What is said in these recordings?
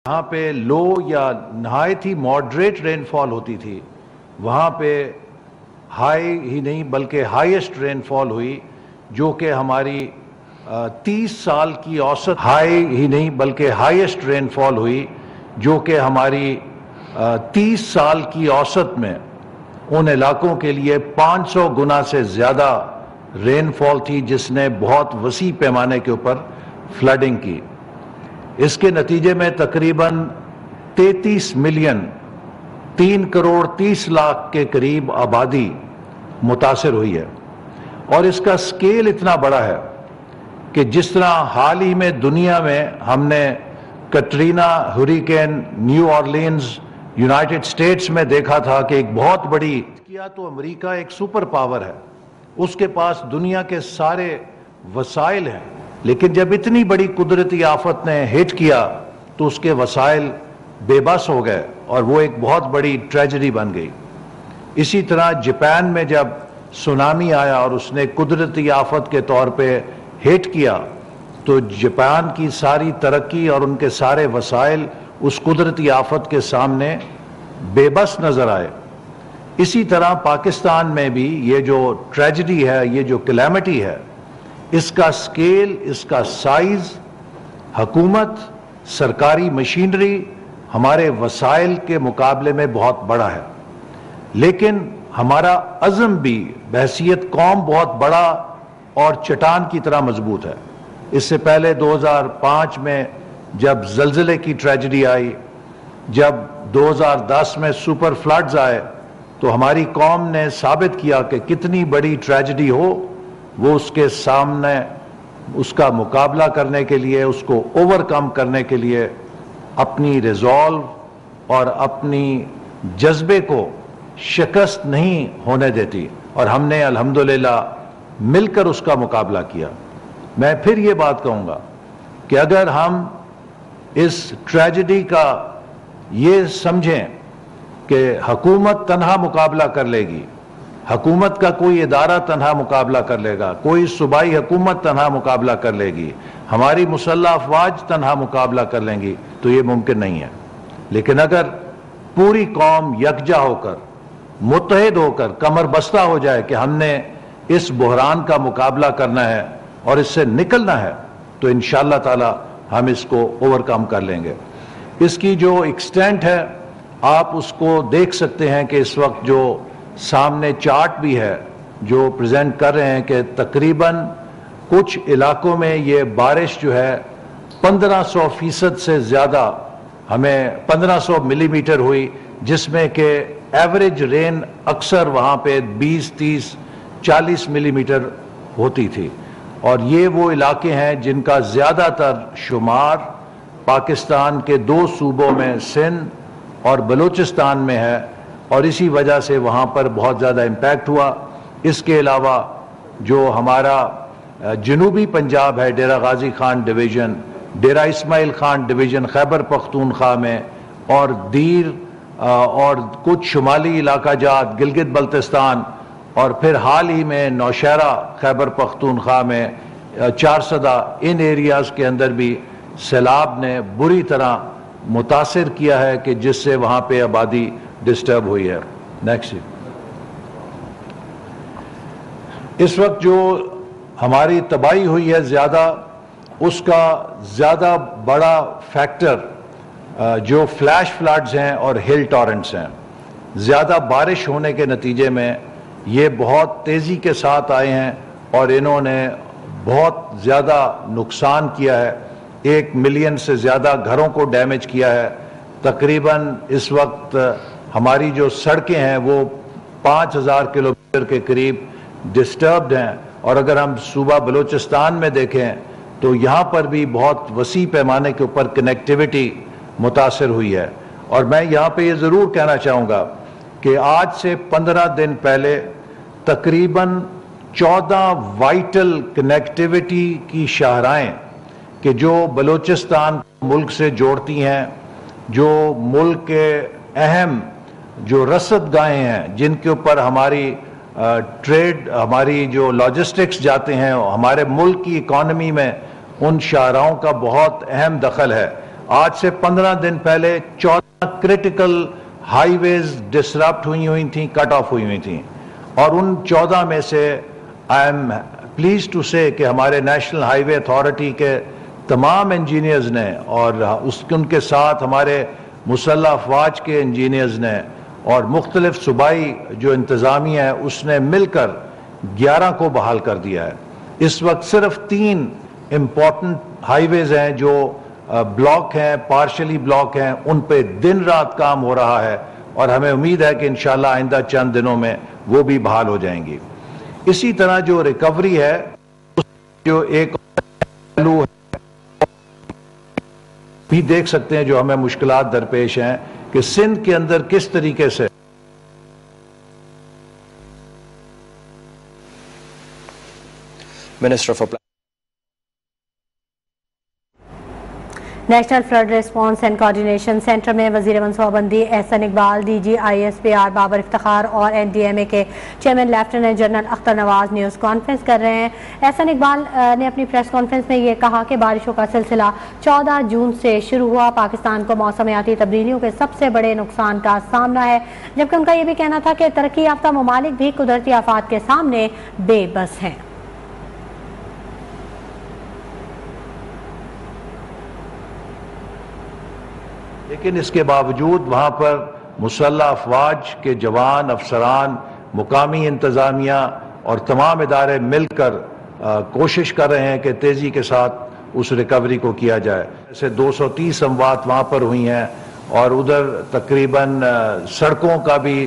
جہاں پہ لو یا نہایت ہی ماڈریٹ رین فال ہوتی تھی وہاں پہ ہائی ہی نہیں بلکہ ہائیسٹ رین فال ہوئی، جو کہ ہماری 30 سال کی اوسط ہائی ہی نہیں بلکہ ہائیسٹ رین فال ہوئی، جو کہ ہماری 30 سال کی اوسط میں ان علاقوں کے لیے 500 گنا سے زیادہ رین فال تھی، جس نے بہت وسیع پیمانے کے اوپر فلڈنگ کی۔ اس کے نتیجے میں تقریباً 33 ملین 3 کروڑ 30 لاکھ کے قریب آبادی متاثر ہوئی ہے، اور اس کا سکیل اتنا بڑا ہے کہ جس طرح حال ہی میں دنیا میں ہم نے Katrina hurricane new Orleans United States میں دیکھا تھا کہ ایک بہت بڑی کیا، تو امریکہ ایک سپر پاور ہے، اس کے پاس دنیا کے سارے وسائل ہیں، لیکن جب اتنی بڑی قدرتی آفت نے ہٹ کیا تو اس کے وسائل بے بس ہو گئے اور وہ ایک بہت بڑی ٹریجڈی بن گئی۔ اسی طرح جاپان میں جب سونامی آیا اور اس نے قدرتی آفت کے طور پہ ہٹ کیا تو جاپان کی ساری ترقی اور ان کے سارے وسائل اس قدرتی آفت کے سامنے بے بس نظر آئے۔ اسی طرح پاکستان میں بھی یہ جو ٹریجڈی ہے، یہ جو کلیمٹی ہے، اس کا سکیل، اس کا سائز، حکومت، سرکاری مشینری، ہمارے وسائل کے مقابلے میں بہت بڑا ہے، لیکن ہمارا عزم بھی بحیثیت قوم بہت بڑا اور چٹان کی طرح مضبوط ہے۔ اس سے پہلے 2005 میں جب زلزلے کی ٹریجڈی آئی، جب 2010 میں سپر فلڈز آئے، تو ہماری قوم نے ثابت کیا کہ کتنی بڑی ٹریجڈی ہو وہ اس کے سامنے اس کا مقابلہ کرنے کے لیے، اس کو اوور کم کرنے کے لیے اپنی ریزولو اور اپنی جذبے کو شکست نہیں ہونے دیتی، اور ہم نے الحمدللہ مل کر اس کا مقابلہ کیا۔ میں پھر یہ بات کہوں گا کہ اگر ہم اس ٹریجڈی کا یہ سمجھیں کہ حکومت تنہا مقابلہ کر لے گی، حکومت کا کوئی ادارہ تنہا مقابلہ کر لے گا، کوئی صوبائی حکومت تنہا مقابلہ کر لے گی، ہماری مسلح افواج تنہا مقابلہ کر لیں گی، تو یہ ممکن نہیں ہے۔ لیکن اگر پوری قوم یکجا ہو کر، متحد ہو کر، کمر بستہ ہو جائے کہ ہم نے اس بحران کا مقابلہ کرنا ہے اور اس سے نکلنا ہے، تو انشاءاللہ تعالی ہم اس کو اوور کم کر لیں گے۔ اس کی جو ایکسٹینٹ ہے آپ اس کو دیکھ سکتے ہیں کہ اس وقت جو سامنے چارٹ بھی ہے جو پریزنٹ کر رہے ہیں کہ تقریباً کچھ علاقوں میں یہ بارش جو ہے 1500% سے زیادہ، ہمیں 1500 ملی میٹر ہوئی، جس میں کہ ایوریج رین اکثر وہاں پہ 20 30 40 ملی میٹر ہوتی تھی، اور یہ وہ علاقے ہیں جن کا زیادہ تر شمار پاکستان کے 2 صوبوں میں سندھ اور بلوچستان میں ہے، اور اسی وجہ سے وہاں پر بہت زیادہ امپیکٹ ہوا۔ اس کے علاوہ جو ہمارا جنوبی پنجاب ہے، ڈیرہ غازی خان ڈویژن، ڈیرہ اسماعیل خان ڈویژن خیبر پختونخوا میں، اور دیر اور کچھ شمالی علاقہ جات گلگت بلتستان، اور پھر حال ہی میں نوشہرہ خیبر پختونخوا میں، چارسدہ، ان ایریاز کے اندر بھی سیلاب نے بری طرح متاثر کیا ہے کہ جس سے وہاں پہ آبادی ڈسٹرب ہوئی ہے۔ نیکسٹ۔ اس وقت جو ہماری تباہی ہوئی ہے زیادہ، اس کا زیادہ بڑا فیکٹر جو فلیش فلڈز ہیں اور ہل ٹورنٹس ہیں۔ زیادہ بارش ہونے کے نتیجے میں یہ بہت تیزی کے ساتھ آئے ہیں اور انہوں نے بہت زیادہ نقصان کیا ہے، 1 ملین سے زیادہ گھروں کو ڈیمیج کیا ہے۔ تقریباً اس وقت ہماری جو سڑکیں ہیں وہ 5000 کلومیٹر کے قریب ڈسٹربڈ ہیں، اور اگر ہم صوبہ بلوچستان میں دیکھیں تو یہاں پر بھی بہت وسیع پیمانے کے اوپر کنیکٹیوٹی متاثر ہوئی ہے۔ اور میں یہاں پہ یہ ضرور کہنا چاہوں گا کہ آج سے 15 دن پہلے تقریباً 14 وائٹل کنیکٹیوٹی کی شاہراہیں کہ جو بلوچستان ملک سے جوڑتی ہیں، جو ملک کے اہم جو رسد گاہیں ہیں جن کے اوپر ہماری ٹریڈ، ہماری جو لاجسٹکس جاتے ہیں، ہمارے ملک کی اکانومی میں ان شاہراہوں کا بہت اہم دخل ہے، آج سے 15 دن پہلے 14 کرٹیکل ہائی ویز ڈسرپٹ ہوئی تھیں، کٹ آف ہوئی تھیں، اور ان 14 میں سے آئی ایم پلیز ٹو سے کہ ہمارے نیشنل ہائی وے اتھارٹی کے تمام انجینئرز نے اور ان کے ساتھ ہمارے مسلح افواج کے انجینئرز نے اور مختلف صوبائی جو انتظامیہ ہے اس نے مل کر 11 کو بحال کر دیا ہے۔ اس وقت صرف 3 امپورٹنٹ ہائی ویز ہیں جو بلاک ہیں، پارشلی بلاک ہیں، ان پہ دن رات کام ہو رہا ہے، اور ہمیں امید ہے کہ انشاءاللہ آئندہ چند دنوں میں وہ بھی بحال ہو جائیں گی۔ اسی طرح جو ریکوری ہے، جو ایک پہلو بھی دیکھ سکتے ہیں جو ہمیں مشکلات درپیش ہیں کہ سندھ کے اندر کس طریقے سے minister for national flood response and coordination centre میں وزیر منصوبہ Ahsan Iqbal, D G I S P R Babar Iftikhar اور این ڈی ایم اے کے chairman lieutenant general Akhtar Nawaz news conference کر رہے ہیں۔ احسن اقبال نے اپنی پریس کانفرنس میں یہ کہا کہ بارشوں کا سلسلہ 14 جون سے شروع ہوا، پاکستان کو موسمیاتی تبدیلیوں کے سب سے بڑے نقصان کا سامنا ہے، جبکہ ان کا یہ بھی کہنا تھا کہ ترقی یافتہ ممالک بھی قدرتی آفات کے سامنے بے بس ہیں۔ لیکن اس کے باوجود وہاں پر مسلح افواج کے جوان، افسران، مقامی انتظامیہ اور تمام ادارے مل کر کوشش کر رہے ہیں کہ تیزی کے ساتھ اس ریکوری کو کیا جائے۔ جیسے 230 اموات وہاں پر ہوئی ہیں، اور ادھر تقریباً سڑکوں کا بھی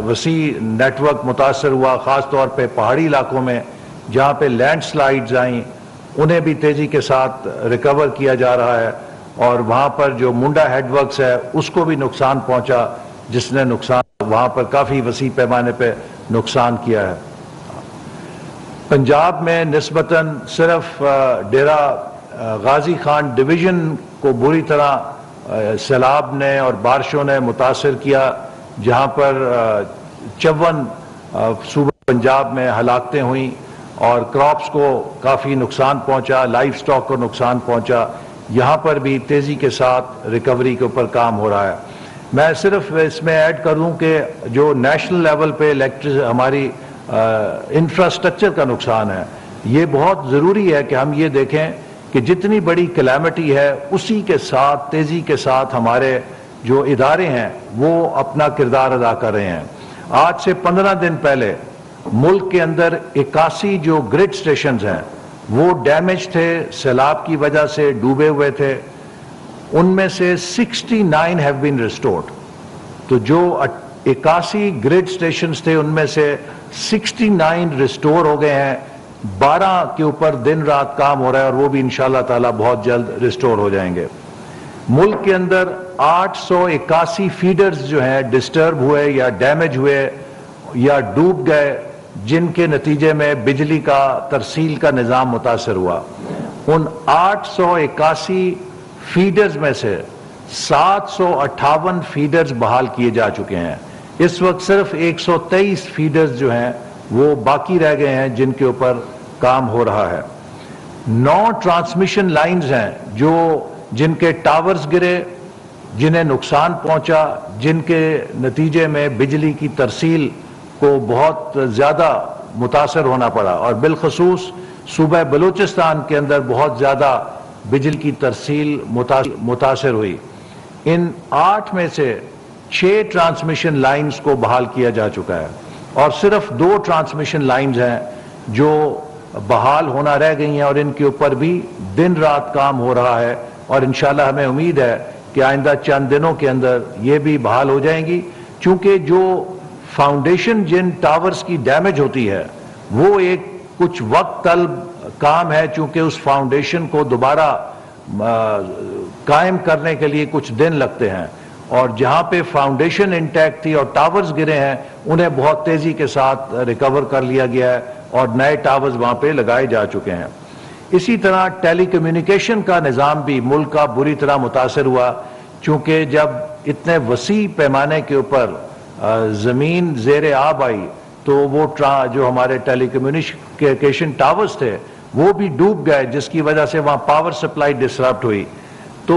وسیع نیٹ ورک متاثر ہوا، خاص طور پہ پہاڑی علاقوں میں جہاں پہ لینڈ سلائیڈز آئیں انہیں بھی تیزی کے ساتھ ریکور کیا جا رہا ہے، اور وہاں پر جو منڈا ہیڈ ورکس ہے اس کو بھی نقصان پہنچا، جس نے نقصان وہاں پر کافی وسیع پیمانے پہ نقصان کیا ہے۔ پنجاب میں نسبتاً صرف ڈیرہ غازی خان ڈویژن کو بری طرح سیلاب نے اور بارشوں نے متاثر کیا، جہاں پر 54 صوبہ پنجاب میں ہلاکتیں ہوئیں اور کراپس کو کافی نقصان پہنچا، لائف سٹاک کو نقصان پہنچا۔ یہاں پر بھی تیزی کے ساتھ ریکوری کے اوپر کام ہو رہا ہے۔ میں صرف اس میں ایڈ کر دوں کہ جو نیشنل لیول پہ ہماری انفراسٹرکچر کا نقصان ہے، یہ بہت ضروری ہے کہ ہم یہ دیکھیں کہ جتنی بڑی کلیمٹی ہے اسی کے ساتھ تیزی کے ساتھ ہمارے جو ادارے ہیں وہ اپنا کردار ادا کر رہے ہیں۔ آج سے 15 دن پہلے ملک کے اندر 81 جو گرڈ سٹیشنز ہیں وہ ڈیمیج تھے، سیلاب کی وجہ سے ڈوبے ہوئے تھے، ان میں سے 69 ہیو بین ریسٹورڈ۔ تو جو 81 گرڈ سٹیشنز تھے ان میں سے 69 ریسٹور ہو گئے ہیں، 12 کے اوپر دن رات کام ہو رہا ہے، اور وہ بھی انشاءاللہ تعالی بہت جلد ریسٹور ہو جائیں گے۔ ملک کے اندر 881 فیڈرز جو ہیں ڈسٹرب ہوئے یا ڈیمیج ہوئے یا ڈوب گئے، جن کے نتیجے میں بجلی کا ترسیل کا نظام متاثر ہوا۔ ان 881 فیڈرز میں سے 758 فیڈرز بحال کیے جا چکے ہیں۔ اس وقت صرف 123 فیڈرز جو ہیں وہ باقی رہ گئے ہیں جن کے اوپر کام ہو رہا ہے۔ 9 ٹرانسمیشن لائنز ہیں جن کے ٹاورز گرے، جنہیں نقصان پہنچا، جن کے نتیجے میں بجلی کی ترسیل کو بہت زیادہ متاثر ہونا پڑا، اور بالخصوص صوبہ بلوچستان کے اندر بہت زیادہ بجلی کی ترسیل متاثر ہوئی۔ ان 8 میں سے 6 ٹرانسمیشن لائنز کو بحال کیا جا چکا ہے، اور صرف 2 ٹرانسمیشن لائنز ہیں جو بحال ہونا رہ گئی ہیں، اور ان کے اوپر بھی دن رات کام ہو رہا ہے، اور انشاءاللہ ہمیں امید ہے کہ آئندہ چند دنوں کے اندر یہ بھی بحال ہو جائیں گی، چونکہ جو فاؤنڈیشن جن ٹاورز کی ڈیمیج ہوتی ہے وہ ایک کچھ وقت طلب کام ہے، چونکہ اس فاؤنڈیشن کو دوبارہ قائم کرنے کے لیے کچھ دن لگتے ہیں، اور جہاں پہ فاؤنڈیشن انٹیکٹ تھی اور ٹاورز گرے ہیں انہیں بہت تیزی کے ساتھ ریکور کر لیا گیا ہے، اور نئے ٹاورز وہاں پہ لگائے جا چکے ہیں۔ اسی طرح ٹیلی کمیونیکیشن کا نظام بھی ملک کا بری طرح متاثر ہوا، چونکہ جب اتنے وسیع پیمانے کے اوپر زمین زیر آب آئی تو وہ جو ہمارے ٹیلی کمیونیکیشن ٹاورز تھے وہ بھی ڈوب گئے، جس کی وجہ سے وہاں پاور سپلائی ڈسرپٹ ہوئی۔ تو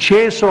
600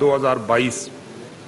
2022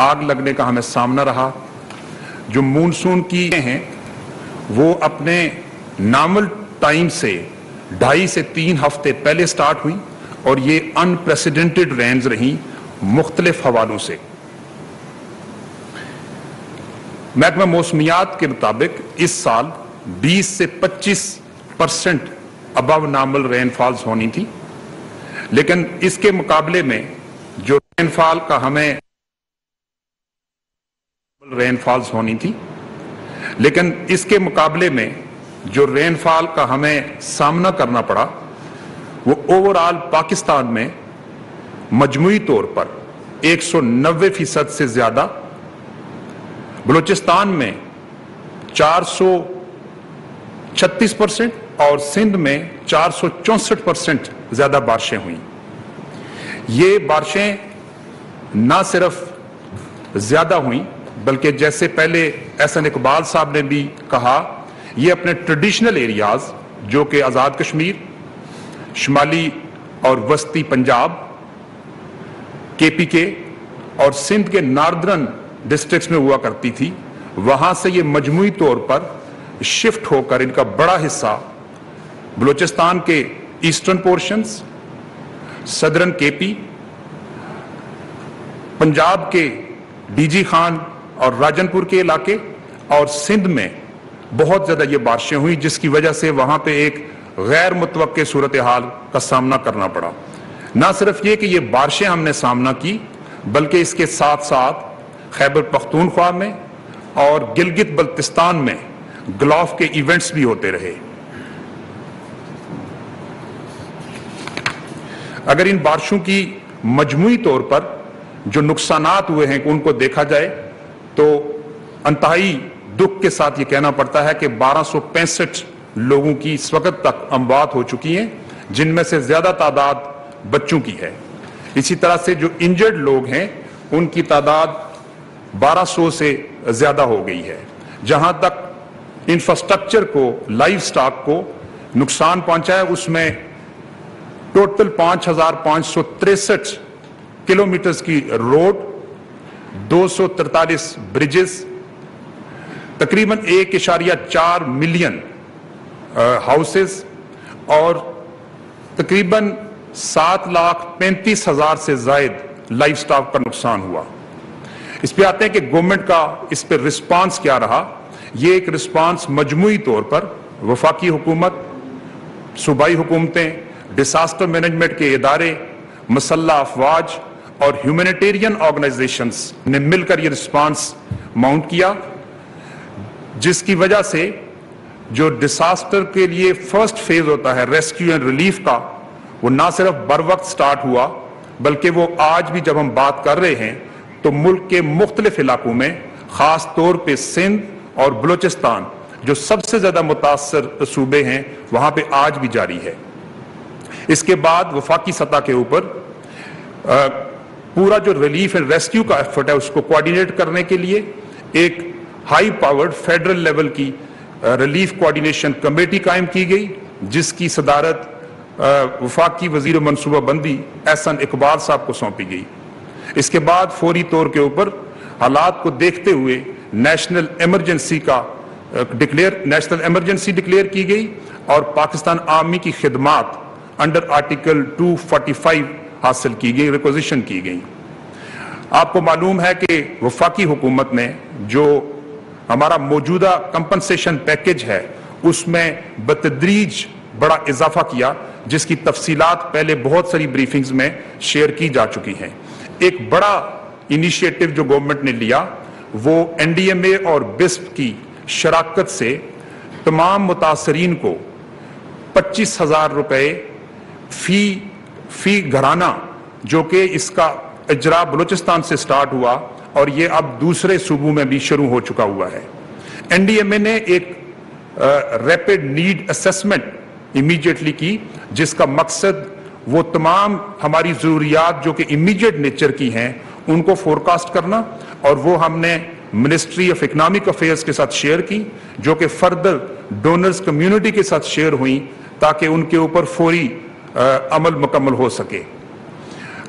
آگ لگنے کا ہمیں سامنا رہا. جو مونسون کی ہیں وہ اپنے نارمل ٹائم سے 2.5 سے 3 ہفتے پہلے سٹارٹ ہوئی اور یہ ان پریسیڈنٹڈ رینز رہیں مختلف حوالوں سے. محکمہ موسمیات کے مطابق اس سال 20 سے 25% ابو نارمل رین فالز ہونی تھی، لیکن اس کے مقابلے میں جو رین فال کا ہمیں رین فالز ہونی تھی لیکن اس کے مقابلے میں جو رین فال کا ہمیں سامنا کرنا پڑا وہ اوورآل پاکستان میں مجموعی طور پر 190% سے زیادہ، بلوچستان میں 436% اور سندھ میں 464% زیادہ بارشیں ہوئیں. یہ بارشیں نہ صرف زیادہ ہوئیں بلکہ جیسے پہلے احسن اقبال صاحب نے بھی کہا، یہ اپنے ٹریڈیشنل ایریاز جو کہ آزاد کشمیر، شمالی اور وسطی پنجاب، KPK اور سندھ کے ناردرن ڈسٹرکٹس میں ہوا کرتی تھی، وہاں سے یہ مجموعی طور پر شفٹ ہو کر ان کا بڑا حصہ بلوچستان کے ایسٹرن پورشنز، صدرن KP، پنجاب کے DG خان اور راجن پور کے علاقے اور سندھ میں بہت زیادہ یہ بارشیں ہوئی، جس کی وجہ سے وہاں پہ ایک غیر متوقع صورتحال کا سامنا کرنا پڑا. نہ صرف یہ کہ یہ بارشیں ہم نے سامنا کی بلکہ اس کے ساتھ ساتھ خیبر پختونخوا میں اور گلگت بلتستان میں گلوف کے ایونٹس بھی ہوتے رہے. اگر ان بارشوں کی مجموعی طور پر جو نقصانات ہوئے ہیں ان کو دیکھا جائے تو انتہائی دکھ کے ساتھ یہ کہنا پڑتا ہے کہ 1265 لوگوں کی اس وقت تک اموات ہو چکی ہیں، جن میں سے زیادہ تعداد بچوں کی ہے. اسی طرح سے جو انجرڈ لوگ ہیں ان کی تعداد 1200 سے زیادہ ہو گئی ہے. جہاں تک انفراسٹرکچر کو، لائف سٹاک کو نقصان پہنچا ہے اس میں ٹوٹل 5563 کلومیٹرز کی روڈ، 243 بریجز، تقریباً 1.4 ملین ہاؤسز اور تقریباً 7,35,000 سے زائد لائف سٹاک کا نقصان ہوا. اس پہ آتے ہیں کہ گورنمنٹ کا اس پہ رسپانس کیا رہا. یہ ایک رسپانس مجموعی طور پر وفاقی حکومت، صوبائی حکومتیں، ڈیزاسٹر مینجمنٹ کے ادارے، مسلح افواج اور ہیومینیٹیرین آرگنائزیشنز نے مل کر یہ رسپانس ماؤنٹ کیا، جس کی وجہ سے جو ڈیزاسٹر کے لیے فرسٹ فیز ہوتا ہے ریسکیو اینڈ ریلیف کا، وہ نہ صرف بر وقت سٹارٹ ہوا بلکہ وہ آج بھی جب ہم بات کر رہے ہیں تو ملک کے مختلف علاقوں میں، خاص طور پہ سندھ اور بلوچستان جو سب سے زیادہ متاثر صوبے ہیں، وہاں پہ آج بھی جاری ہے. اس کے بعد وفاقی سطح کے اوپر پورا جو ریلیف اینڈ ریسکیو کا ایفرٹ ہے اس کو کوارڈینیٹ کرنے کے لیے ایک ہائی پاورڈ فیڈرل لیول کی ریلیف کوارڈینیشن کمیٹی قائم کی گئی، جس کی صدارت وفاقی وزیر منصوبہ بندی احسن اقبال صاحب کو سونپی گئی. اس کے بعد فوری طور کے اوپر حالات کو دیکھتے ہوئے نیشنل ایمرجنسی ڈکلیئر کی گئی اور پاکستان آرمی کی خدمات انڈر آرٹیکل 245 حاصل کی گئی، ریکوزیشن کی گئی. آپ کو معلوم ہے کہ وفاقی حکومت نے جو ہمارا موجودہ کمپنسیشن پیکج ہے اس میں بتدریج بڑا اضافہ کیا، جس کی تفصیلات پہلے بہت ساری بریفنگز میں شیئر کی جا چکی ہیں. ایک بڑا انیشیٹو جو گورنمنٹ نے لیا وہ NDMA اور BISP کی شراکت سے تمام متاثرین کو 25,000 روپے فی گھرانہ، جو کہ اس کا اجرا بلوچستان سے سٹارٹ ہوا اور یہ اب دوسرے صوبوں میں بھی شروع ہو چکا ہوا ہے. NDMA نے ایک ریپڈ نیڈ اسیسمنٹ امیڈیٹلی کی، جس کا مقصد وہ تمام ہماری ضروریات جو کہ امیڈیٹ نیچر کی ہیں ان کو فورکاسٹ کرنا، اور وہ ہم نے منسٹری آف اکنامک افیئرز کے ساتھ شیئر کی، جو کہ فردر ڈونرز کمیونٹی کے ساتھ شیئر ہوئیں تاکہ ان کے اوپر فوری عمل مکمل ہو سکے.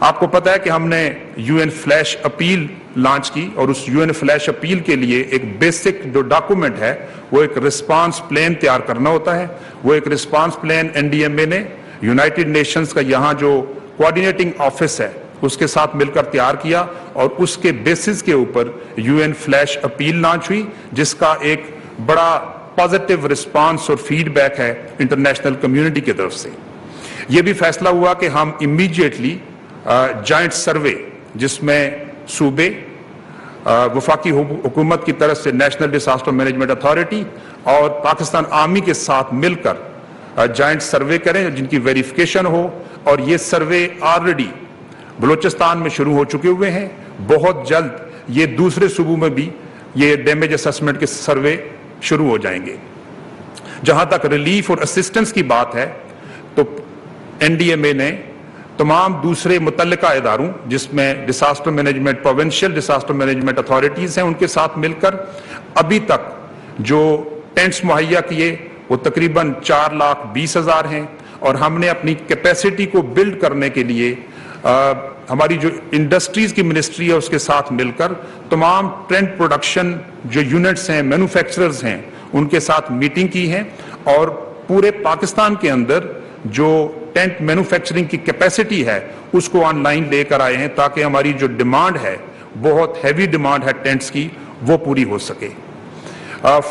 آپ کو پتا ہے کہ ہم نے UN فلیش اپیل لانچ کی اور اس UN فلیش اپیل کے لیے ایک بیسک جو ڈاکومنٹ ہے وہ ایک رسپانس پلان تیار کرنا ہوتا ہے. وہ ایک رسپانس پلان NDMA نے یونائٹڈ نیشنز کا یہاں جو کوآرڈینیٹنگ آفس ہے اس کے ساتھ مل کر تیار کیا اور اس کے بیسس کے اوپر UN فلیش اپیل لانچ ہوئی جس کا ایک بڑا پازیٹیو رسپانس اور فیڈ بیک ہے انٹرنیشنل کمیونٹی کی طرف سے. یہ بھی فیصلہ ہوا کہ ہم امیڈیٹلی جوائنٹ سروے جس میں صوبے وفاقی حکومت کی طرف سے نیشنل ڈیزاسٹر مینجمنٹ اتھارٹی اور پاکستان آرمی کے ساتھ مل کر جوائنٹ سروے کریں جن کی ویریفیکیشن ہو. اور یہ سروے آلریڈی بلوچستان میں شروع ہو چکے ہوئے ہیں. بہت جلد یہ دوسرے صوبوں میں بھی یہ ڈیمیج اسسمنٹ کے سروے شروع ہو جائیں گے. جہاں تک ریلیف اور اسسٹنس کی بات ہے تو NDMA نے تمام دوسرے متعلقہ اداروں جس میں disaster management provincial disaster management authorities ہیں ان کے ساتھ مل کر ابھی تک جو ٹینٹس مہیا کیے وہ تقریباً 4,20,000 ہیں. اور ہم نے اپنی کیپیسٹی کو بلڈ کرنے کے لیے ہماری جو انڈسٹریز کی منسٹری ہے اس کے ساتھ مل کر تمام ٹرینڈ پروڈکشن جو یونٹس ہیں مینوفیکچررز ہیں ان کے ساتھ میٹنگ کی ہے اور پورے پاکستان کے اندر جو ٹینٹ مینوفیکچرنگ کی کیپیسٹی ہے اس کو آن لائن لے کر آئے ہیں تاکہ ہماری جو ڈیمانڈ ہے بہت ہیوی ڈیمانڈ ہے ٹینٹس کی وہ پوری ہو سکے.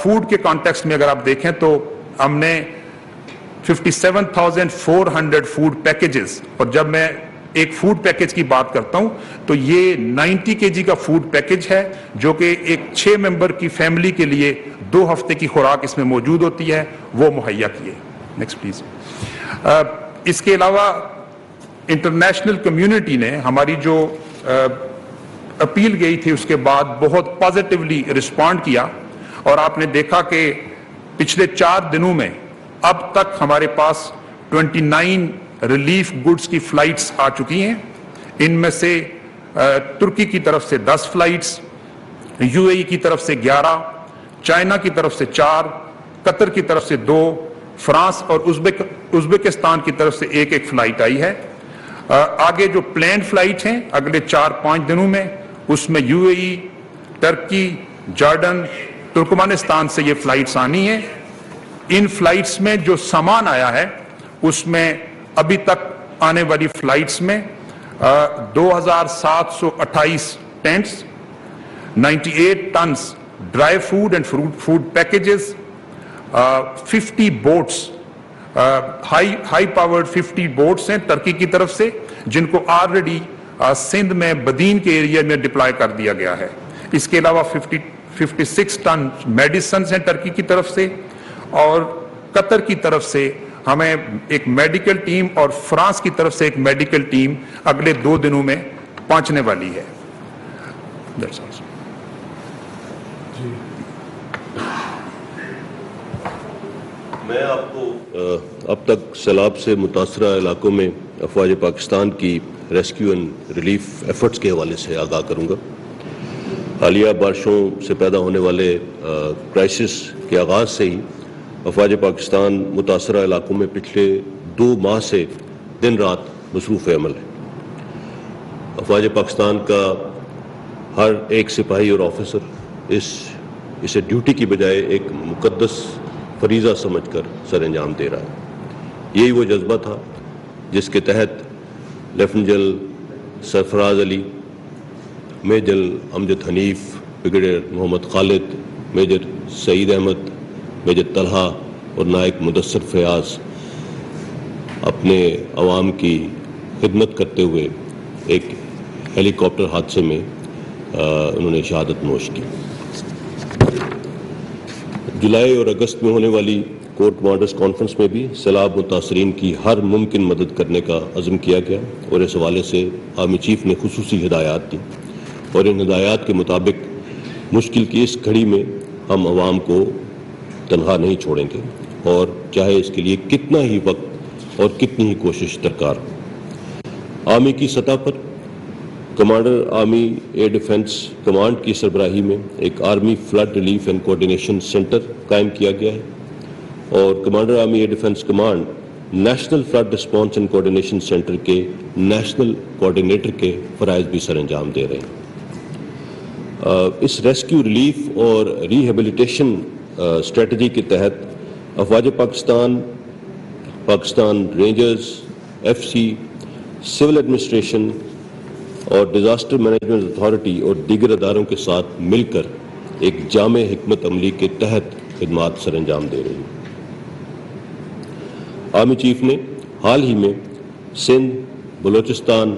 فوڈ کے کانٹیکسٹ میں اگر آپ دیکھیں تو ہم نے 57,400 فوڈ پیکیجز اور جب میں ایک فوڈ پیکیج کی بات کرتا ہوں تو یہ 90 kg کا فوڈ پیکیج ہے جو کہ ایک 6 ممبر کی فیملی کے لیے 2 ہفتے کی خوراک اس میں موجود ہوتی ہے وہ مہیا کیے. Next please. اس کے علاوہ انٹرنیشنل کمیونٹی نے ہماری جو اپیل گئی تھی اس کے بعد بہت پازیٹیولی رسپونڈ کیا اور آپ نے دیکھا کہ پچھلے 4 دنوں میں اب تک ہمارے پاس 29 ریلیف گڈز کی فلائٹس آ چکی ہیں. ان میں سے ترکی کی طرف سے 10 فلائٹس, UAE کی طرف سے 11, چائنا کی طرف سے 4, قطر کی طرف سے 2, فرانس اور ازبکستان کی طرف سے ایک فلائٹ آئی ہے. آگے جو پلانڈ فلائٹ ہیں اگلے 4-5 دنوں میں اس میں UAE, ٹرکی, جارڈن, ترکمانستان سے یہ فلائٹس آنی ہیں. ان فلائٹس میں جو سامان آیا ہے اس میں ابھی تک آنے والی فلائٹس میں 2,728 tents, 98 tons dry food and food packages, 50 boats, high powered 50 boats ہیں ٹرکی کی طرف سے جن کو آلریڈی سندھ میں بدین کے ایریا میں ڈپلائے کر دیا گیا ہے. اس کے علاوہ 56 ٹن میڈیسنز ہیں ٹرکی کی طرف سے اور قطر کی طرف سے ہمیں ایک میڈیکل ٹیم اور فرانس کی طرف سے ایک میڈیکل ٹیم اگلے 2 دنوں میں پہنچنے والی ہے. میں آپ کو اب تک سیلاب سے متاثرہ علاقوں میں افواج پاکستان کی ریسکیو اینڈ ریلیف ایفرٹس کے حوالے سے آگاہ کروں گا. حالیہ بارشوں سے پیدا ہونے والے کرائسس کے آغاز سے ہی افواج پاکستان متاثرہ علاقوں میں پچھلے 2 ماہ سے دن رات مصروف عمل ہے. افواج پاکستان کا ہر ایک سپاہی اور آفیسر اسے ڈیوٹی کی بجائے ایک مقدس فریضہ سمجھ کر سر انجام دے رہا ہے. یہی وہ جذبہ تھا جس کے تحت لیفٹیننٹ جنرل سرفراز علی, میجر امجد حنیف, بریگیڈیئر محمد خالد, میجر سعید احمد, میجر طلحہ اور نائک مدثر فیاض اپنے عوام کی خدمت کرتے ہوئے ایک ہیلی کاپٹر حادثے میں انہوں نے شہادت نوش کی. جولائی اور اگست میں ہونے والی کور کمانڈرز کانفرنس میں بھی سیلاب متاثرین کی ہر ممکن مدد کرنے کا عزم کیا گیا اور اس حوالے سے آرمی چیف نے خصوصی ہدایات دی اور ان ہدایات کے مطابق مشکل کی اس گھڑی میں ہم عوام کو تنہا نہیں چھوڑیں گے اور چاہے اس کے لیے کتنا ہی وقت اور کتنی ہی کوشش درکار ہو. آرمی کی سطح پر commander army air defence command کی سربراہی میں ایک army flood relief and coordination centre قائم کیا گیا ہے اور commander army air defence command national flood response and coordination centre کے نیشنل کوآرڈینیٹر کے فرائض بھی سر انجام دے رہے ہیں۔ اس ریسکیو ریلیف اور ریہیبلیٹیشن اسٹریٹجی کے تحت افواج Pakistan, Pakistan rangers, F C, civil administration اور ڈیزاسٹر مینجمنٹ اتھارٹی اور دیگر اداروں کے ساتھ مل کر ایک جامع حکمت عملی کے تحت خدمات سر انجام دے رہی ہیں۔ آرمی چیف نے حال ہی میں سندھ، بلوچستان،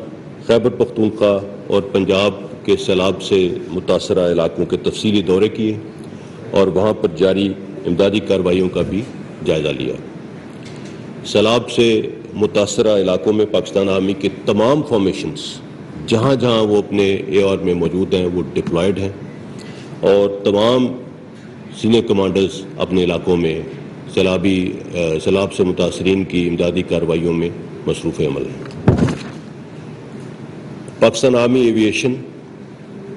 خیبر پختونخوا اور پنجاب کے سیلاب سے متاثرہ علاقوں کے تفصیلی دورے کیے اور وہاں پر جاری امدادی کارروائیوں کا بھی جائزہ لیا۔ سیلاب سے متاثرہ علاقوں میں پاکستان آرمی کے تمام فارمیشنز جہاں جہاں وہ اپنے اے آر میں موجود ہیں وہ ڈپلائیڈ ہیں اور تمام سینئر کمانڈرز اپنے علاقوں میں سیلاب سے متاثرین کی امدادی کارروائیوں میں مصروف عمل ہیں۔ Pakistan army aviation,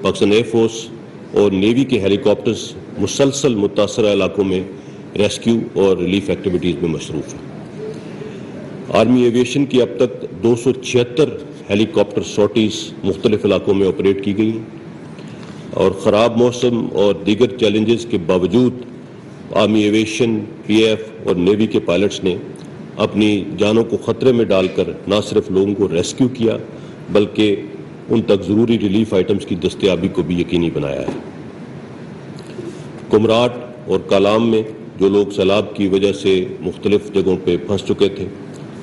Pakistan air force اور نیوی کے ہیلی کاپٹرز مسلسل متاثرہ علاقوں میں ریسکیو اور ریلیف ایکٹیویٹیز میں مصروف ہیں۔ آرمی ایویشن کی اب تک 276 ہیلی کاپٹر سارٹیز مختلف علاقوں میں آپریٹ کی گئی اور خراب موسم اور دیگر چیلنجز کے باوجود آرمی ایویشن، پی ایف اور نیوی کے پائلٹس نے اپنی جانوں کو خطرے میں ڈال کر نہ صرف لوگوں کو ریسکیو کیا بلکہ ان تک ضروری ریلیف آئٹمز کی دستیابی کو بھی یقینی بنایا ہے۔ کمراٹ اور کالام میں جو لوگ سیلاب کی وجہ سے مختلف جگہوں پہ پھنس چکے تھے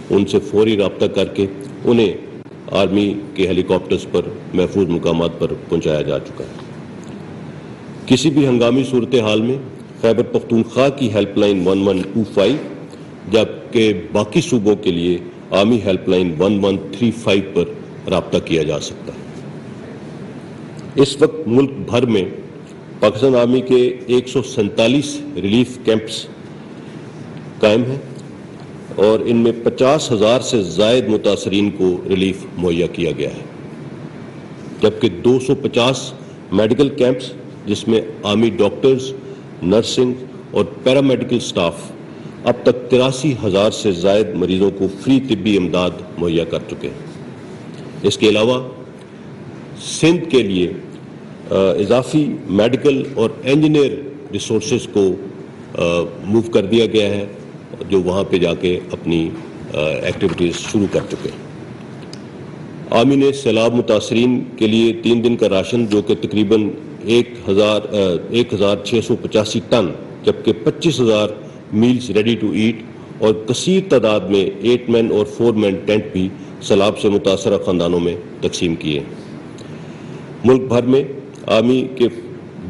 ان سے فوری رابطہ کر کے انہیں آرمی کے ہیلی کاپٹرز پر محفوظ مقامات پر پہنچایا جا چکا ہے۔ کسی بھی ہنگامی صورتحال میں خیبر پختونخوا کی ہیلپ لائن 1125 جبکہ باقی صوبوں کے لیے آرمی ہیلپ لائن 1135 پر رابطہ کیا جا سکتا ہے۔ اس وقت ملک بھر میں پاکستان آرمی کے 147 ریلیف کیمپس قائم ہیں اور ان میں 50,000 سے زائد متاثرین کو ریلیف مہیا کیا گیا ہے، جبکہ 250 میڈیکل کیمپس جس میں آرمی ڈاکٹرز، نرسنگ اور پیرامیڈیکل سٹاف اب تک 83,000 سے زائد مریضوں کو فری طبی امداد مہیا کر چکے ہیں۔ اس کے علاوہ سندھ کے لیے اضافی میڈیکل اور انجینئر ریسورسز کو موو کر دیا گیا ہے جو وہاں پہ جا کے اپنی ایکٹیویٹیز شروع کر چکے ہیں۔ آرمی نے سیلاب متاثرین کے لیے 3 دن کا راشن جو کہ تقریباً 1,685 ٹن جبکہ 25,000 میلز ریڈی ٹو ایٹ اور کثیر تعداد میں 8 مین اور 4 مین ٹینٹ بھی سیلاب سے متاثرہ خاندانوں میں تقسیم کیے۔ ملک بھر میں آرمی کے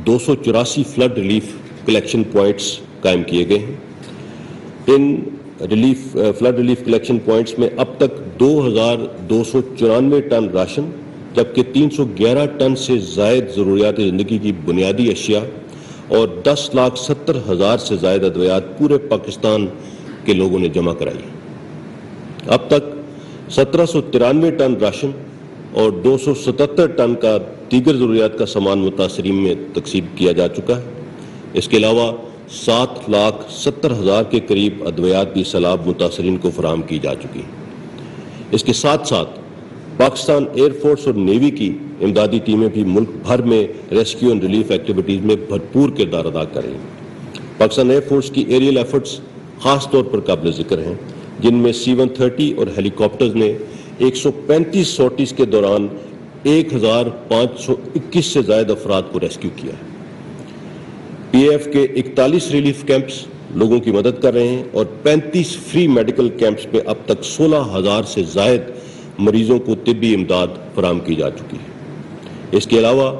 284 فلڈ ریلیف کلیکشن پوائنٹس قائم کیے گئے ہیں۔ ان فلڈ ریلیف کلیکشن پوائنٹس میں اب تک 2,294 ٹن راشن جبکہ 311 ٹن سے زائد ضروریات زندگی کی بنیادی اشیاء اور 10,70,000 سے زائد ادویات پورے پاکستان کے لوگوں نے جمع کرائی۔ اب تک 1,793 ٹن راشن اور 277 ٹن کا دیگر ضروریات کا سامان متاثرین میں تقسیم کیا جا چکا ہے۔ اس کے علاوہ 7,70,000 کے قریب ادویات بھی سیلاب متاثرین کو فراہم کی جا چکی ہیں۔ اس کے ساتھ ساتھ پاکستان ایئر فورس اور نیوی کی امدادی ٹیمیں بھی ملک بھر میں ریسکیو اینڈ ریلیف ایکٹیویٹیز میں بھرپور کردار ادا کر رہی ہیں۔ پاکستان ایئر فورس کی ایریل ایفرٹس خاص طور پر قابل ذکر ہیں جن میں C-130 اور ہیلی کاپٹرز نے 135 سارٹیز کے دوران 1,521 سے زائد افراد کو ریسکیو کیا ہے۔ پی ایف کے 41 ریلیف کیمپس لوگوں کی مدد کر رہے ہیں اور 35 فری میڈیکل کیمپس میں اب تک 16,000 سے زائد مریضوں کو طبی امداد فراہم کی جا چکی ہے۔ اس کے علاوہ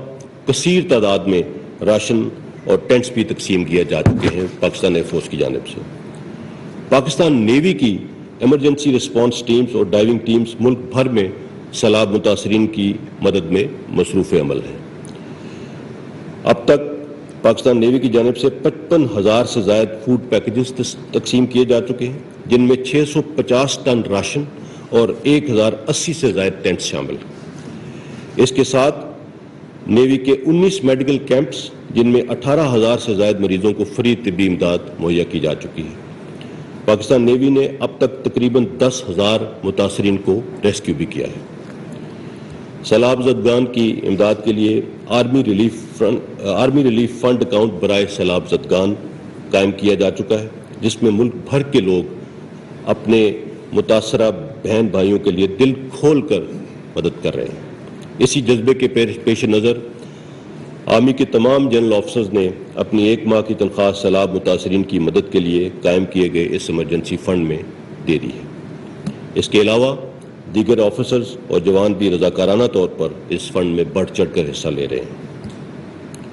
کثیر تعداد میں راشن اور ٹینٹس بھی تقسیم کیے جا چکے ہیں پاکستان ایئر فورس کی جانب سے۔ پاکستان نیوی کی ایمرجنسی رسپانس ٹیمز اور ڈائیونگ ٹیمز ملک بھر میں سیلاب متاثرین کی مدد میں مصروف عمل ہیں۔ اب تک پاکستان نیوی کی جانب سے 55,000 سے زائد فوڈ پیکیجز تقسیم کیے جا چکے ہیں جن میں 650 ٹن راشن اور 1,080 سے زائد ٹینٹس شامل ہیں۔ اس کے ساتھ نیوی کے 19 میڈیکل کیمپس جن میں 18,000 سے زائد مریضوں کو فری طبی امداد مہیا کی جا چکی ہے۔ پاکستان نیوی نے اب تک تقریباً 10,000 متاثرین کو ریسکیو بھی کیا ہے۔ سیلاب زدگان کی امداد کے لیے آرمی ریلیف فنڈ اکاؤنٹ برائے سیلاب زدگان قائم کیا جا چکا ہے، جس میں ملک بھر کے لوگ اپنے متاثرہ بہن بھائیوں کے لیے دل کھول کر مدد کر رہے ہیں۔ اسی جذبے کے پیش نظر آرمی کے تمام جنرل آفیسرز نے اپنی 1 ماہ کی تنخواہ سیلاب متاثرین کی مدد کے لیے قائم کیے گئے اس ایمرجنسی فنڈ میں دے دی ہے۔ اس کے علاوہ دیگر آفیسرز اور جوان بھی رضاکارانہ طور پر اس فنڈ میں بڑھ چڑھ کر حصہ لے رہے ہیں۔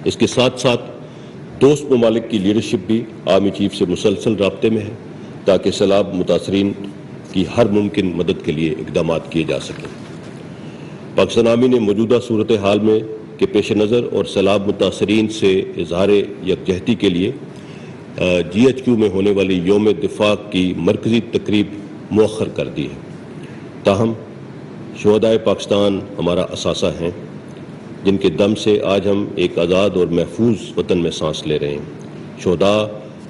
اس کے ساتھ ساتھ دوست ممالک کی لیڈرشپ بھی آرمی چیف سے مسلسل رابطے میں ہے تاکہ سیلاب متاثرین کی ہر ممکن مدد کے لیے اقدامات کیے جا سکیں۔ پاکستان آرمی نے موجودہ صورتحال میں کے پیش نظر اور سیلاب متاثرین سے اظہار یکجہتی کے لیے GHQ میں ہونے والی یوم دفاع کی مرکزی تقریب مؤخر کر دی ہے۔ تاہم شہدائے پاکستان ہمارا اثاثہ ہیں، جن کے دم سے آج ہم ایک آزاد اور محفوظ وطن میں سانس لے رہے ہیں۔ شہداء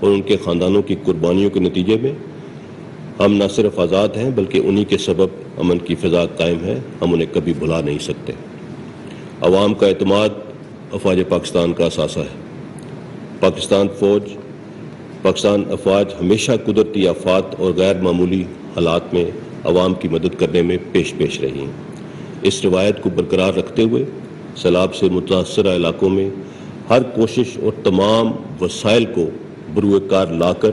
اور ان کے خاندانوں کی قربانیوں کے نتیجے میں ہم نہ صرف آزاد ہیں بلکہ انہی کے سبب امن کی فضا قائم ہے، ہم انہیں کبھی بھلا نہیں سکتے۔ عوام کا اعتماد افواج پاکستان کا اثاثہ ہے۔ پاکستان افواج ہمیشہ قدرتی آفات اور غیر معمولی حالات میں عوام کی مدد کرنے میں پیش رہی ہیں۔ اس روایت کو برقرار رکھتے ہوئے سیلاب سے متاثرہ علاقوں میں ہر کوشش اور تمام وسائل کو بروئے کار لا کر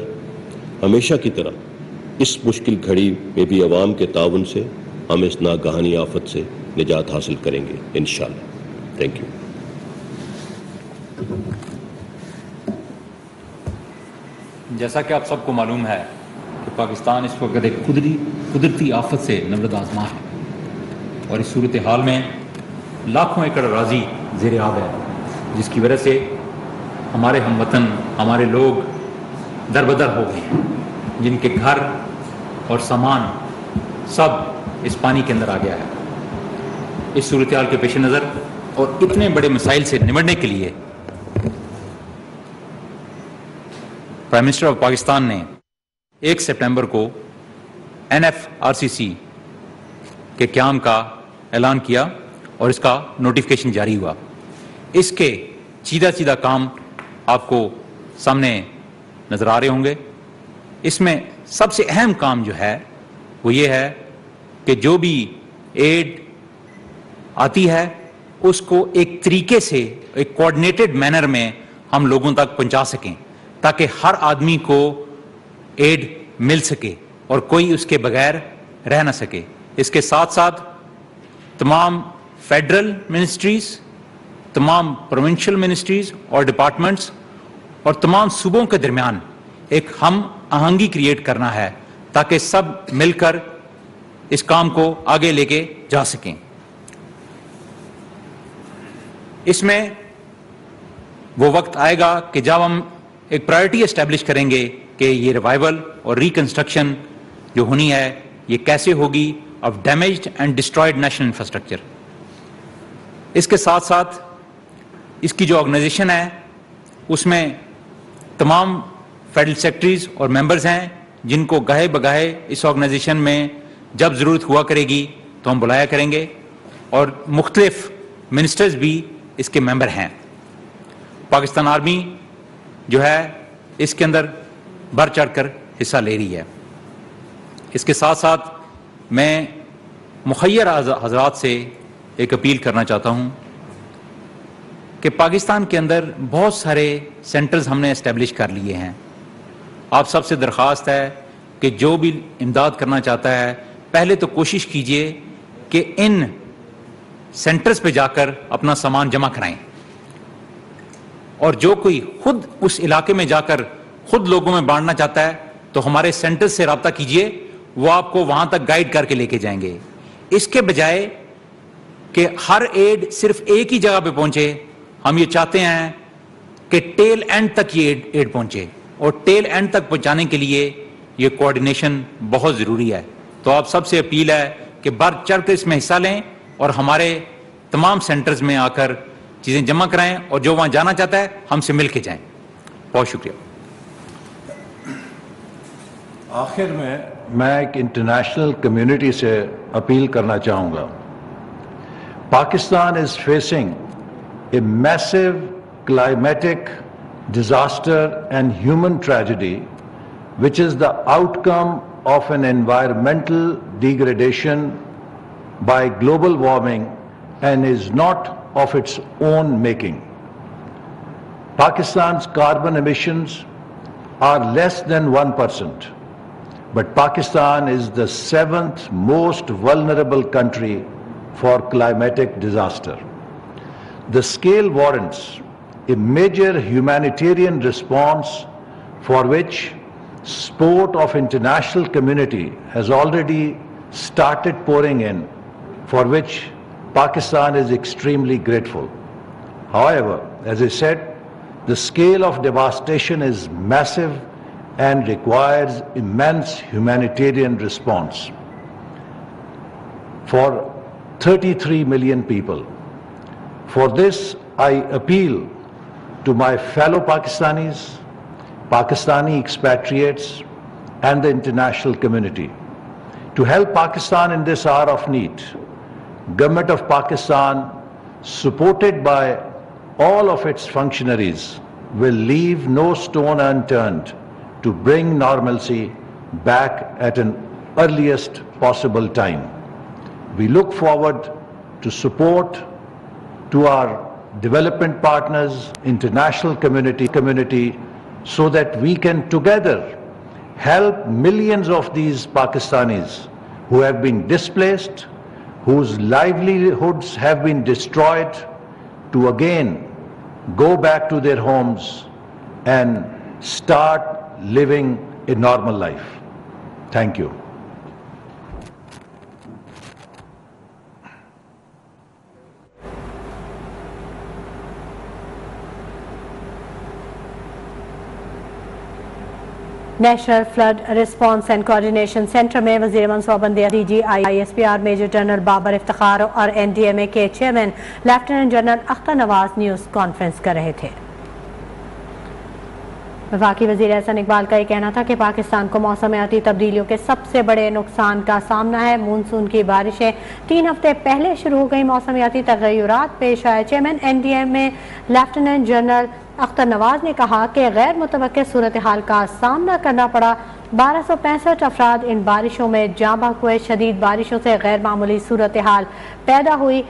ہمیشہ کی طرح اس مشکل گھڑی میں بھی عوام کے تعاون سے ہم اس ناگہانی آفت سے نجات حاصل کریں گے انشاءاللہ۔ Thank you. جیسا کہ آپ سب کو معلوم ہے کہ پاکستان اس وقت ایک قدرتی آفت سے نبرد آزما ہے، اور اس صورتحال میں لاکھوں ایکڑ اراضی زیر آب ہے، جس کی وجہ سے ہمارے ہم وطن، ہمارے لوگ دربدر ہو گئے ہیں، جن کے گھر اور سامان سب اس پانی کے اندر آ گیا ہے۔ اس صورتحال کے پیش نظر اور اتنے بڑے مسائل سے نمٹنے کے لیے پرائم منسٹر آف پاکستان نے 1 سپٹمبر کو NFRCC کے قیام کا اعلان کیا اور اس کا نوٹیفیکیشن جاری ہوا۔ اس کے چیدہ کام آپ کو سامنے نظر آ رہے ہوں گے۔ اس میں سب سے اہم کام جو ہے وہ یہ ہے کہ جو بھی ایڈ آتی ہے اس کو ایک طریقے سے، ایک کوآرڈینیٹڈ مینر میں ہم لوگوں تک پہنچا سکیں، تاکہ ہر آدمی کو ایڈ مل سکے اور کوئی اس کے بغیر رہ نہ سکے۔ اس کے ساتھ ساتھ تمام فیڈرل منسٹریز، تمام پروونشل منسٹریز اور ڈپارٹمنٹس اور تمام صوبوں کے درمیان ایک ہم آہنگی کریٹ کرنا ہے تاکہ سب مل کر اس کام کو آگے لے کے جا سکیں۔ اس میں وہ وقت آئے گا کہ جب ہم ایک پرائرٹی اسٹیبلش کریں گے کہ یہ ریوائول اور ریکنسٹرکشن جو ہونی ہے یہ کیسے ہوگی of damaged and destroyed national infrastructure. اس کے ساتھ ساتھ اس کی جو آرگنائزیشن ہے اس میں تمام فیڈرل سیکرٹریز اور ممبرز ہیں جن کو گاہے بگاہے اس آرگنائزیشن میں جب ضرورت ہوا کرے گی تو ہم بلایا کریں گے، اور مختلف منسٹرز بھی اس کے ممبر ہیں۔ پاکستان آرمی جو ہے اس کے اندر بڑھ چڑھ کر حصہ لے رہی ہے۔ اس کے ساتھ ساتھ میں مخیر حضرات سے ایک اپیل کرنا چاہتا ہوں کہ پاکستان کے اندر بہت سارے سینٹرز ہم نے اسٹیبلش کر لیے ہیں۔ آپ سب سے درخواست ہے کہ جو بھی امداد کرنا چاہتا ہے پہلے تو کوشش کیجئے کہ ان سینٹرز پہ جا کر اپنا سامان جمع کرائیں، اور جو کوئی خود اس علاقے میں جا کر خود لوگوں میں بانٹنا چاہتا ہے تو ہمارے سینٹرز سے رابطہ کیجئے، وہ آپ کو وہاں تک گائیڈ کر کے لے کے جائیں گے۔ اس کے بجائے کہ ہر ایڈ صرف ایک ہی جگہ پہ پہنچے، ہم یہ چاہتے ہیں کہ ٹیل اینڈ تک یہ ایڈ پہنچے، اور ٹیل اینڈ تک پہنچانے کے لیے یہ کوآرڈینیشن بہت ضروری ہے۔ تو آپ سب سے اپیل ہے کہ بڑھ چڑھ کر اس میں حصہ لیں اور ہمارے تمام سینٹرز میں آ کر چیزیں جمع کرائیں، اور جو وہاں جانا چاہتا ہے ہم سے مل کے جائیں۔ بہت شکریہ۔ آخر میں ایک انٹرنیشنل کمیونٹی سے اپیل کرنا چاہوں گا. Pakistan is facing a massive climatic disaster and human tragedy, which is the outcome of an environmental degradation by global warming and is not of its own making. Pakistan's carbon emissions are less than 1%, but Pakistan is the 7th most vulnerable country for climatic disaster. The scale warrants a major humanitarian response for which support of international community has already started pouring in, for which Pakistan is extremely grateful. However, as I said, the scale of devastation is massive and requires immense humanitarian response for 33 million people. For this, I appeal to my fellow Pakistanis, Pakistani expatriates, and the international community to help Pakistan in this hour of need. Government of Pakistan, supported by all of its functionaries, will leave no stone unturned to bring normalcy back at an earliest possible time. We look forward to support to our development partners, international community, so that we can together help millions of these Pakistanis who have been displaced, whose livelihoods have been destroyed, to again go back to their homes and start living a normal life. Thank you. National flood response and coordination centre میں وزیر منصوبہ DG ISPR major general Babar Iftikhar اور NDMA کے chairman lieutenant general Akhtar Nawaz news conference کر رہے تھے. وفاقی وزیر احسن اقبال کا یہ کہنا تھا کہ پاکستان کو موسمیاتی تبدیلیوں کے سب سے بڑے نقصان کا سامنا ہے. مونسون کی بارشیں 3 ہفتے پہلے شروع ہو گئی. موسمیاتی تغیرات پیش آئے. Chairman NDMA lieutenant general Akhtar Nawaz نے کہا کہ غیر متوقع صورتحال کا سامنا کرنا پڑا. 1265 افراد ان بارشوں میں جاں بحق ہوئے. شدید بارشوں سے غیر معمولی صورتحال پیدا ہوئی.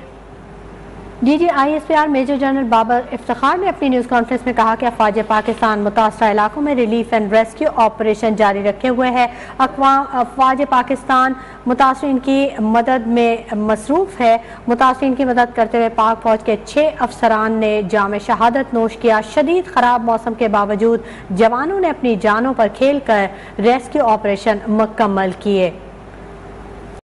DG ISPR major general Babar Iftikhar نے اپنی نیوز کانفرنس میں کہا کہ افواج پاکستان متاثرہ علاقوں میں ریلیف اینڈ ریسکیو آپریشن جاری رکھے ہوئے ہے. افواج پاکستان متاثرین کی مدد میں مصروف ہے. متاثرین کی مدد کرتے ہوئے پاک فوج کے 6 افسران نے جام شہادت نوش کیا. شدید خراب موسم کے باوجود جوانوں نے اپنی جانوں پر کھیل کر ریسکیو آپریشن مکمل کیے.